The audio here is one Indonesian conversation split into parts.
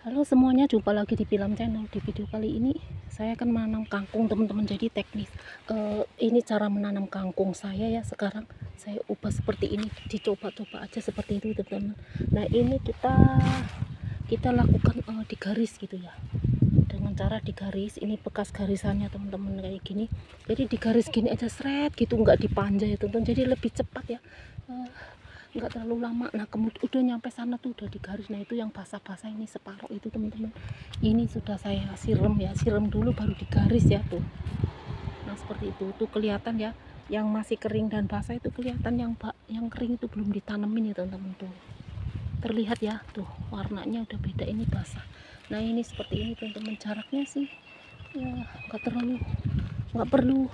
Halo semuanya, jumpa lagi di Pilam Channel. Di video kali ini saya akan menanam kangkung teman-teman. Jadi teknis ini cara menanam kangkung saya ya. Sekarang saya ubah seperti ini, dicoba-coba aja seperti itu teman-teman. Nah ini kita lakukan di garis gitu ya, dengan cara digaris. Ini bekas garisannya teman-teman kayak gini. Jadi digaris gini aja seret gitu, nggak dipanjang ya teman-teman, jadi lebih cepat ya, nggak terlalu lama. Nah kemudian udah nyampe sana tuh udah digaris. Nah itu yang basah-basah ini separuh itu teman-teman, ini sudah saya siram ya, siram dulu baru digaris ya tuh. Nah seperti itu tuh kelihatan ya, yang masih kering dan basah itu kelihatan, yang kering itu belum ditanemin ya teman-teman. Tuh terlihat ya, tuh warnanya udah beda, ini basah. Nah ini seperti ini teman-teman, jaraknya sih ya nggak perlu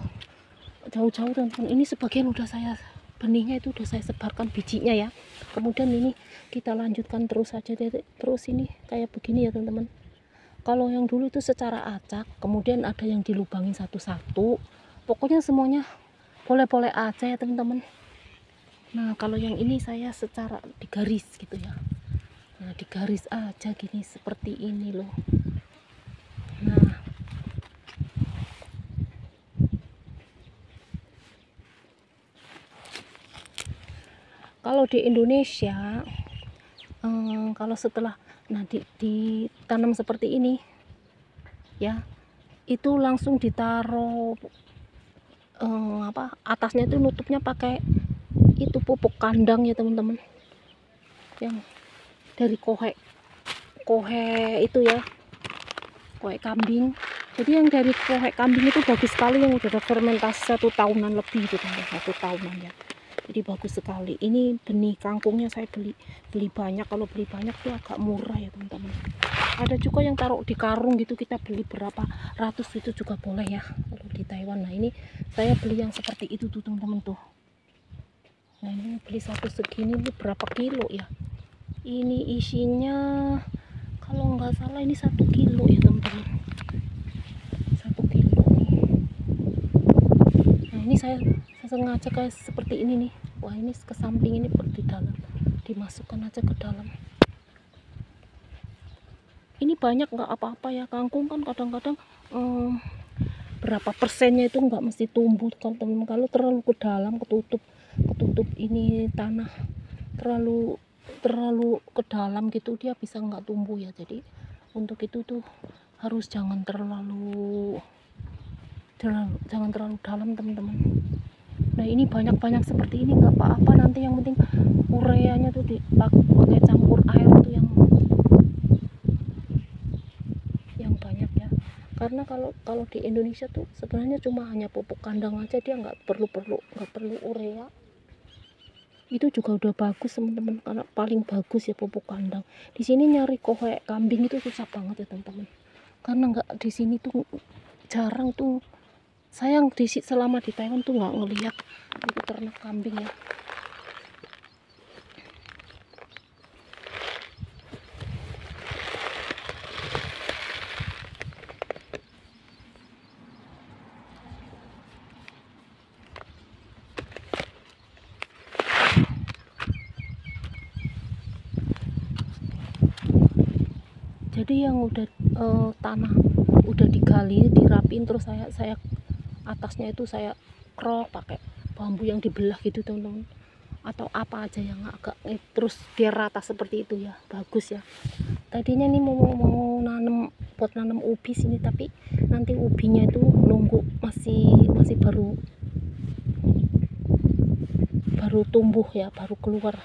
jauh-jauh teman-teman. Ini sebagian udah saya, benihnya itu udah saya sebarkan bijinya ya. Kemudian ini kita lanjutkan terus saja, terus ini kayak begini ya teman-teman. Kalau yang dulu itu secara acak, kemudian ada yang dilubangin satu-satu, pokoknya semuanya boleh-boleh aja ya teman-teman. Nah kalau yang ini saya secara digaris gitu ya. Nah digaris aja gini seperti ini loh. Nah kalau di Indonesia, kalau setelah ditanam seperti ini ya, itu langsung ditaruh atasnya itu nutupnya pakai itu pupuk kandang ya teman-teman, yang dari kohe itu ya, kohe kambing. Jadi yang dari kohe kambing itu bagus sekali, yang udah fermentasi 1 tahunan lebih itu teman-teman, 1 tahunan ya. Jadi bagus sekali. Ini benih kangkungnya saya beli banyak. Kalau beli banyak tuh agak murah ya teman-teman. Ada juga yang taruh di karung gitu, kita beli berapa ratus itu juga boleh ya kalau di Taiwan. Nah ini saya beli yang seperti itu tuh teman-teman tuh. Nah ini beli satu segini, ini berapa kilo ya, ini isinya kalau nggak salah ini 1 kilo ya teman-teman, 1 kilo nih. Nah ini saya sengaja kayak seperti ini nih. Wah ini ke samping, ini di dalam, dimasukkan aja ke dalam. Ini banyak nggak apa-apa ya, kangkung kan kadang-kadang berapa persennya itu nggak mesti tumbuh kan teman. Kalau terlalu ke dalam, ketutup ini tanah, terlalu ke dalam gitu, dia bisa nggak tumbuh ya. Jadi untuk itu tuh harus jangan terlalu dalam teman-teman. Nah ini banyak seperti ini nggak apa-apa, nanti yang penting ureanya tuh dipakai campur air tuh yang banyak ya. Karena kalau di Indonesia tuh sebenarnya cuma hanya pupuk kandang aja, dia nggak perlu urea. Itu juga udah bagus teman-teman, karena paling bagus ya pupuk kandang. Di sini nyari kohe kambing itu susah banget ya teman-teman, karena nggak, di sini tuh jarang tuh. Sayang selama di Taiwan tuh nggak ngelihat itu ternak kambing ya. Jadi yang udah tanah udah digali, dirapiin, terus saya atasnya itu saya krok pakai bambu yang dibelah gitu teman-teman, atau apa aja yang agak terus biar rata seperti itu ya, bagus ya. Tadinya nih mau nanam ubi sini, tapi nanti ubinya itu nunggu masih baru tumbuh ya, baru keluar.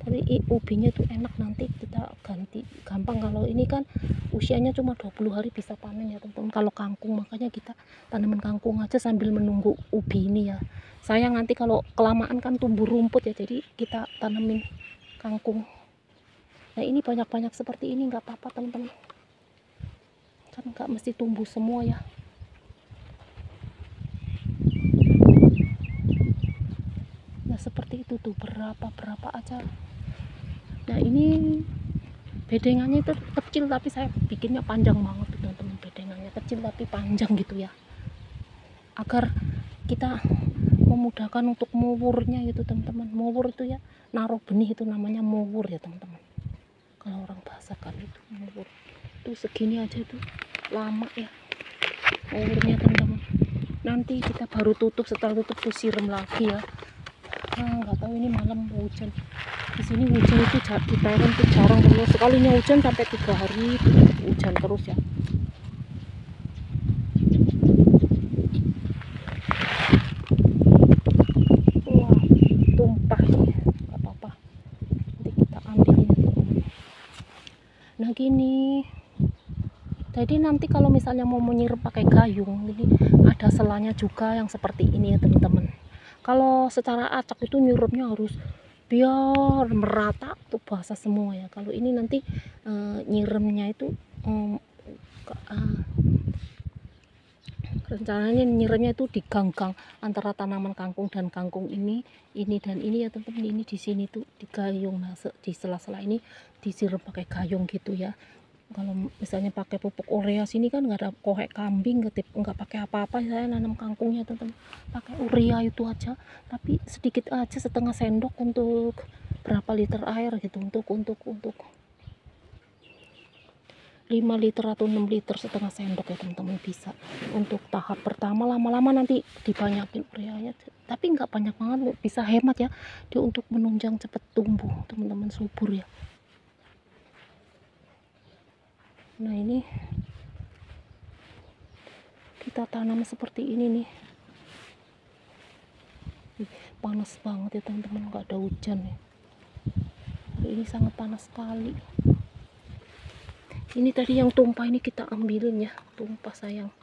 Tapi ubinya tuh enak, nanti kita ganti gampang. Kalau ini kan usianya cuma 20 hari bisa panen ya teman-teman, kalau kangkung. Makanya kita tanaman kangkung aja sambil menunggu ubi ini ya. Sayang nanti kalau kelamaan kan tumbuh rumput ya, jadi kita tanamin kangkung. Nah ini banyak seperti ini nggak apa-apa teman-teman, kan nggak mesti tumbuh semua ya. Nah seperti itu tuh, berapa aja. Nah ini bedengannya itu kecil, tapi saya bikinnya panjang banget teman-teman. Bedengannya kecil tapi panjang gitu ya, agar kita memudahkan untuk mowurnya gitu teman-teman. Mowur itu ya, naruh benih itu namanya mowur ya teman-teman. kalau orang bahasa kan itu ngawur. Tuh segini aja tuh lama ya ngawurnya teman-teman. Nanti kita baru tutup, setelah tutup tuh siram lagi ya. Nggak tahu ini malam hujan. Di sini hujan itu di Thailand tuh jarang, kalau sekalinya hujan sampai 3 hari itu hujan terus ya. Wah, tumpah ini, nggak apa-apa. Nanti kita ambil ini. Nah gini. Jadi nanti kalau misalnya mau menyiram pakai gayung, ini ada selanya juga yang seperti ini ya teman-teman. Kalau secara acak itu nyirupnya harus biar merata tuh basah semua ya. Kalau ini nanti nyiremnya itu rencananya nyiremnya itu di gang-gang antara tanaman kangkung dan kangkung ini dan ini ya teman-teman. Ini di sini tuh di gayung, nah di sela-sela ini disiram pakai gayung gitu ya. Kalau misalnya pakai pupuk urea sini kan nggak ada kohek kambing, nggak pakai apa-apa. Saya nanam kangkungnya teman-teman pakai urea itu aja, tapi sedikit aja, setengah sendok untuk berapa liter air gitu, untuk 5 liter atau 6 liter, setengah sendok ya teman-teman bisa untuk tahap pertama. Lama-lama nanti dibanyakin ureanya, tapi nggak banyak banget, bisa hemat ya dia untuk menunjang cepat tumbuh teman-teman, subur ya. Nah ini kita tanam seperti ini nih. Panas banget ya teman-teman, nggak ada hujan ya. Hari ini sangat panas sekali. Ini tadi yang tumpah ini kita ambilin ya, tumpah sayang.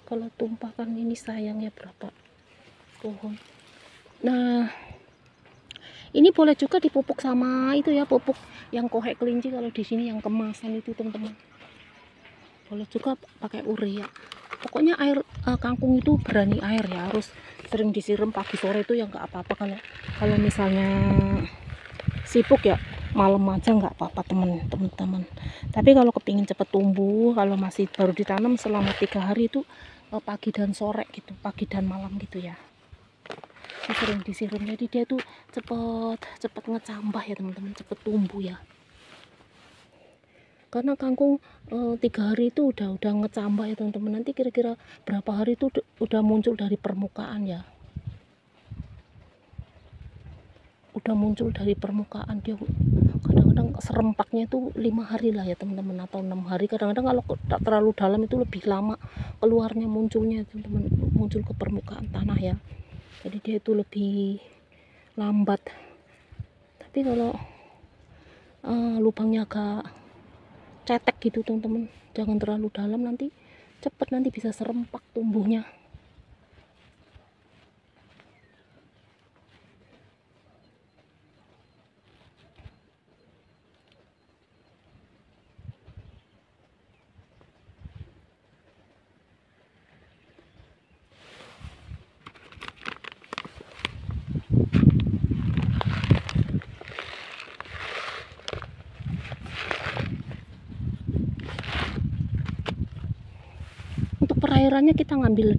Kalau tumpah kan ini sayang ya, berapa pohon. Nah ini boleh juga dipupuk sama itu ya, pupuk yang kohek kelinci. Kalau di sini yang kemasan itu teman-teman, boleh juga pakai urea. Pokoknya air kangkung itu berani air ya, harus sering disiram pagi sore itu ya nggak apa-apa. Kalau misalnya sibuk ya malam aja nggak apa-apa teman-teman. Tapi kalau kepingin cepet tumbuh, kalau masih baru ditanam selama 3 hari itu pagi dan sore gitu, pagi dan malam gitu ya, sering disiram. Jadi dia tuh cepet ngecambah ya teman-teman, cepet tumbuh ya. Karena kangkung 3 hari itu udah ngecambah ya teman-teman. Nanti kira-kira berapa hari itu udah muncul dari permukaan ya, udah muncul dari permukaan. Dia kadang-kadang serempaknya itu 5 hari lah ya teman-teman, atau 6 hari. Kadang-kadang kalau tak terlalu dalam itu lebih lama keluarnya, munculnya teman-teman, muncul ke permukaan tanah ya. Jadi dia itu lebih lambat. Tapi kalau lubangnya agak cetek gitu teman-teman, jangan terlalu dalam, nanti cepet, nanti bisa serempak tumbuhnya. Untuk perairannya kita ngambil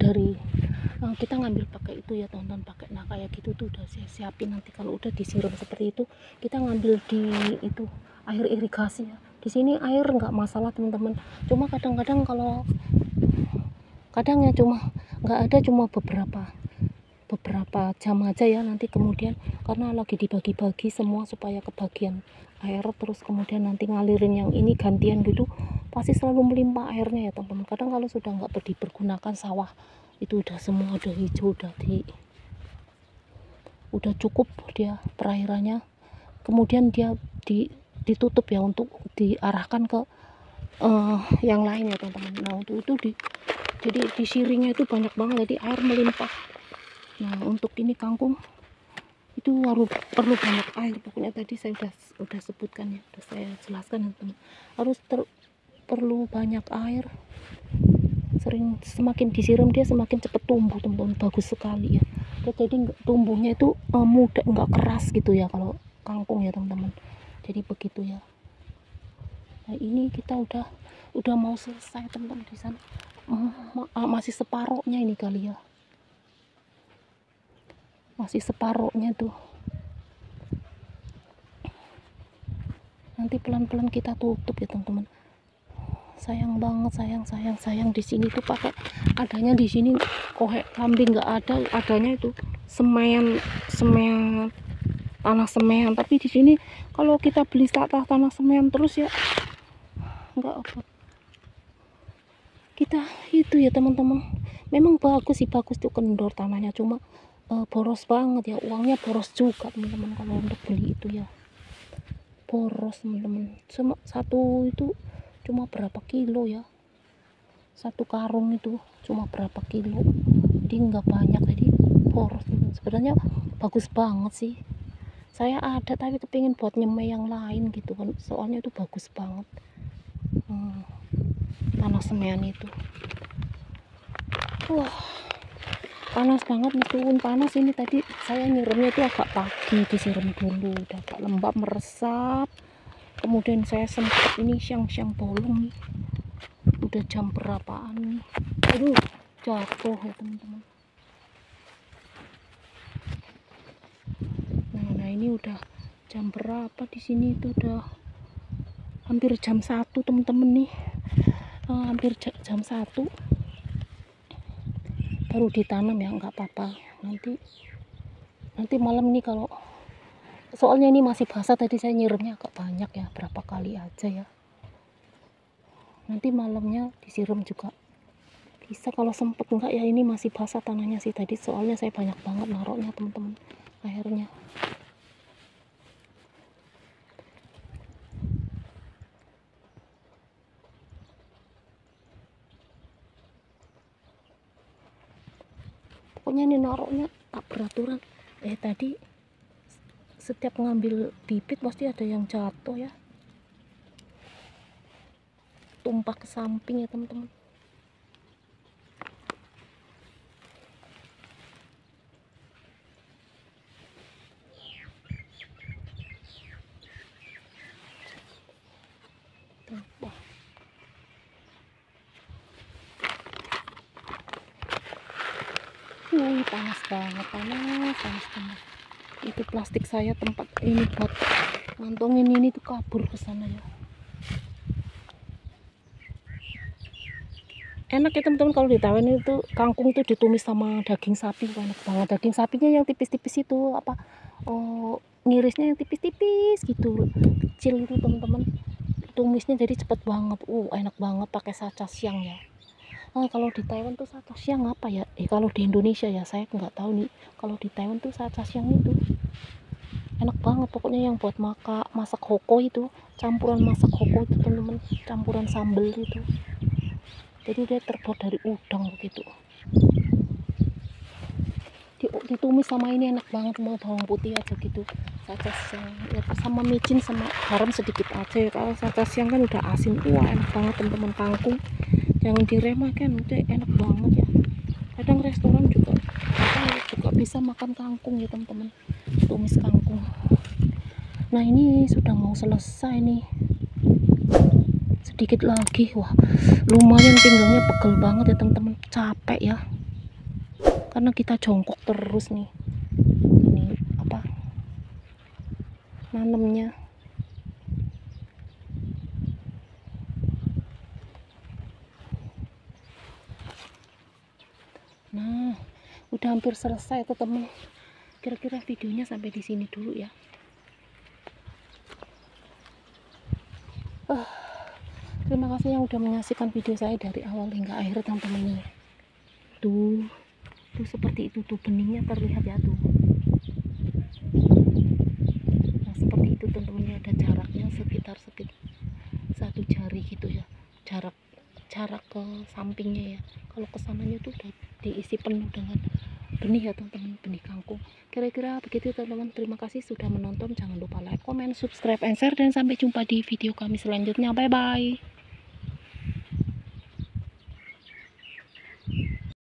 pakai itu ya teman-teman, pakai nah kayak gitu tuh udah saya siapin. Nanti kalau udah disiram seperti itu, kita ngambil di itu air irigasi ya. Di sini air nggak masalah teman-teman, cuma kadang-kadang kadang ya cuma nggak ada, cuma beberapa jam aja ya. Nanti kemudian karena lagi dibagi-bagi semua supaya kebagian air, terus kemudian nanti ngalirin yang ini gantian gitu, pasti selalu melimpah airnya ya teman-teman. Kadang kalau sudah nggak dipergunakan sawah itu udah semua udah hijau, udah cukup dia perairannya, kemudian dia ditutup ya untuk diarahkan ke yang lain ya teman-teman. Nah untuk itu jadi di sirinya itu banyak banget, jadi air melimpah. Nah untuk ini kangkung itu perlu banyak air. Pokoknya tadi saya udah sebutkan ya, udah saya jelaskan teman, harus perlu banyak air. Semakin disiram dia semakin cepat tumbuh teman-teman, bagus sekali ya. Jadi tumbuhnya itu mudah, nggak keras gitu ya kalau kangkung ya teman-teman. Jadi begitu ya. Nah ini kita udah mau selesai teman-teman. Di sana masih separohnya ini kali ya. masih separohnya tuh. Nanti pelan-pelan kita tutup ya teman-teman. Sayang banget, sayang di sini tuh pakai adanya di sini kohek kambing nggak ada, adanya itu semen tanah semen. Tapi di sini kalau kita beli tanah semen terus ya nggak apa kita itu ya teman-teman. Memang bagus sih, bagus tuh kendor tanahnya, cuma boros banget ya, uangnya boros juga teman-teman kalau untuk beli itu ya, boros teman-teman. Satu itu cuma berapa kilo ya, satu karung itu cuma berapa kilo, jadi nggak banyak, jadi boros. Sebenarnya bagus banget sih, saya ada tapi kepingin buat nyemai yang lain gitu kan, soalnya itu bagus banget. Tanah semen itu, wah panas banget nih, turun panas ini. Tadi saya nyiramnya itu agak pagi, disiram dulu udah agak lembab meresap. Kemudian saya sempat ini siang-siang bolong nih, udah jam berapaan nih, aduh jatuh ya teman-teman. Nah ini udah jam berapa di sini, itu udah hampir jam 1 teman-teman nih, hampir jam 1 baru ditanam ya, nggak apa-apa. Nanti malam nih, kalau soalnya ini masih basah, tadi saya nyiramnya agak banyak ya, berapa kali aja ya. Nanti malamnya disiram juga bisa kalau sempet, enggak ya, ini masih basah tanahnya sih tadi, soalnya saya banyak banget naruhnya teman-teman airnya. Pokoknya ini naruhnya tak beraturan. Tadi setiap ngambil bibit pasti ada yang jatuh ya, tumpah ke samping ya teman-teman. Tumpah. Panas banget, panas banget. Itu plastik saya tempat ini buat ngantongin ini tuh kabur ke sana ya. Enak ya teman-teman kalau di Taiwan itu kangkung itu ditumis sama daging sapi, enak banget. Daging sapinya yang tipis-tipis itu apa, ngirisnya yang tipis-tipis gitu, kecil itu teman-teman. Tumisnya jadi cepet banget, enak banget pakai sacha siang ya. Kalau di Taiwan tuh sacha siang apa ya, kalau di Indonesia ya saya nggak tahu nih. Kalau di Taiwan tuh sacha siang itu enak banget pokoknya, yang buat masak hoko itu, campuran masak hoko itu teman-teman, campuran sambal itu. Jadi dia terbuat dari udang begitu, ditumis sama ini enak banget, mau bawang putih aja gitu, sacha siang ya, sama micin sama garam sedikit aja ya. Kalau sacha siang kan udah asin, enak banget teman-teman. Kangkung jangan diremehkan, itu enak banget ya. Kadang restoran juga bisa makan kangkung ya teman-teman, tumis kangkung. Nah ini sudah mau selesai nih, sedikit lagi. Wah lumayan, pinggangnya pegel banget ya teman-teman, capek ya karena kita jongkok terus nih. Ini apa, nanemnya. Nah udah hampir selesai teman-teman. Kira-kira videonya sampai di sini dulu ya. Terima kasih yang udah menyaksikan video saya dari awal hingga akhir teman-teman. Tuh seperti itu tuh, beningnya terlihat ya tuh. Nah seperti itu teman-teman, ada jaraknya sekitar 1 jari gitu ya, jarak ke sampingnya ya. Kalau kesananya tuh udah diisi penuh dengan benih ya teman-teman, benih kangkung. Kira-kira begitu teman-teman. Terima kasih sudah menonton, jangan lupa like, comment, subscribe, and share, dan sampai jumpa di video kami selanjutnya. Bye bye.